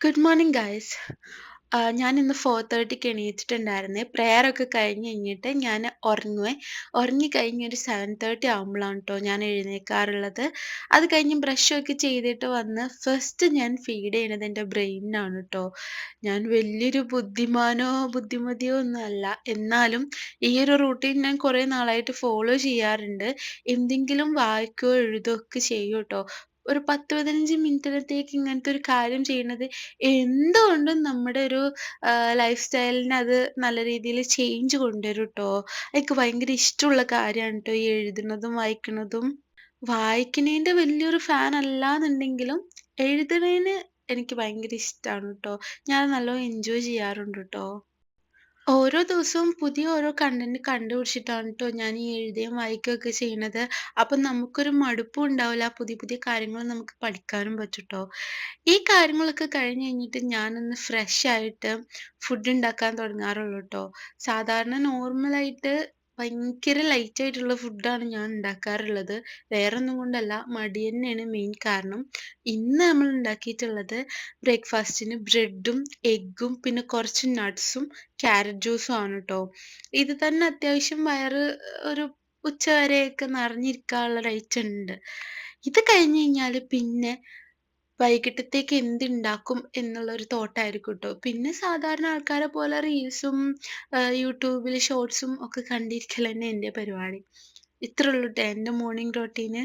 Good morning guys. ഞാൻ ഇന്ന് 4:30ക്ക് എണീറ്റിട്ടുണ്ടായിരുന്നേ. പ്രയറൊക്കെ കഴിഞ്ഞ് കഴിഞ്ഞിട്ട് ഞാൻ ഉറങ്ങുവേ. ഉറങ്ങിക്കഴിഞ്ഞ് ഒരു 7:30 ആവുമ്പളാണ് ട്ടോ ഞാൻ എഴുന്നേൽക്കാറുള്ളത്. അത് കഴിഞ്ഞ് ബ്രഷൊക്കെ ചെയ്തിട്ട് വന്ന് ഫസ്റ്റ് ഞാൻ ഫീഡ് ചെയ്യണത് എൻ്റെ ബ്രെയിനിനാണ് ട്ടോ. ഞാൻ വലിയൊരു ബുദ്ധിമാനോ ബുദ്ധിമതിയോ ഒന്നും അല്ല. എന്നാലും ഈ ഒരു റൂട്ടീൻ ഞാൻ കുറേ നാളായിട്ട് ഫോളോ ചെയ്യാറുണ്ട്. എന്തെങ്കിലും വായിക്കുകയോ എഴുതുകയോ ഒക്കെ ചെയ്യും ട്ടോ. ഒരു 10, 15 മിനിറ്റിനത്തേക്ക് ഇങ്ങനത്തെ ഒരു കാര്യം ചെയ്യണത് എന്തുകൊണ്ടും നമ്മുടെ ഒരു ലൈഫ് സ്റ്റൈലിന് അത് നല്ല രീതിയിൽ ചേഞ്ച് കൊണ്ടുവരും ട്ടോ. എനിക്ക് ഭയങ്കര ഇഷ്ടമുള്ള കാര്യമാണ് ട്ടോ ഈ എഴുതുന്നതും വായിക്കുന്നതും. വായിക്കണേന്റെ വലിയൊരു ഫാൻ അല്ലാന്നുണ്ടെങ്കിലും എഴുതണേന് എനിക്ക് ഭയങ്കര ഇഷ്ടാണ് ട്ടോ. ഞാൻ നല്ലോണം എൻജോയ് ചെയ്യാറുണ്ട് ട്ടോ. ഓരോ ദിവസവും പുതിയ ഓരോ കണ്ടന്റ് കണ്ടുപിടിച്ചിട്ടാണ് ട്ടോ ഞാൻ ഈ എഴുതുകയും വായിക്കുകയൊക്കെ ചെയ്യണത്. അപ്പം നമുക്കൊരു മടുപ്പും ഉണ്ടാവില്ല. പുതിയ പുതിയ കാര്യങ്ങൾ നമുക്ക് പഠിക്കാനും പറ്റും ട്ടോ. ഈ കാര്യങ്ങളൊക്കെ കഴിഞ്ഞ് കഴിഞ്ഞിട്ട് ഞാനൊന്ന് ഫ്രഷ് ആയിട്ട് ഫുഡ് ഉണ്ടാക്കാൻ തുടങ്ങാറുള്ളൂ ട്ടോ. സാധാരണ നോർമലായിട്ട് ഭയങ്കര ലൈറ്റ് ആയിട്ടുള്ള ഫുഡാണ് ഞാൻ ഉണ്ടാക്കാറുള്ളത്. വേറൊന്നും കൊണ്ടല്ല, മടി തന്നെയാണ് മെയിൻ കാരണം. ഇന്ന് നമ്മൾ ഉണ്ടാക്കിയിട്ടുള്ളത് ബ്രേക്ക്ഫാസ്റ്റിന് ബ്രെഡും എഗ്ഗും പിന്നെ കുറച്ച് നട്ട്സും ക്യാരറ്റ് ജ്യൂസും ആണ് ട്ടോ. ഇത് തന്നെ അത്യാവശ്യം വയറ് ഒരു ഉച്ചവരെയൊക്കെ നിറഞ്ഞിരിക്കാനുള്ള ഒരു ഐറ്റം ഉണ്ട്. ഇത് കഴിഞ്ഞ് കഴിഞ്ഞാല് പിന്നെ വൈകിട്ടത്തേക്ക് എന്തുണ്ടാക്കും എന്നുള്ളൊരു തോട്ടായിരിക്കും ട്ടോ. പിന്നെ സാധാരണ ആൾക്കാരെ പോലെ റീൽസും യൂട്യൂബില് ഷോർട്സും ഒക്കെ കണ്ടിരിക്കലന്നെ എൻ്റെ പരിപാടി. ഇത്രേ ഉള്ളൂ ട്ടോ എൻ്റെ മോർണിംഗ് റൊട്ടീന്.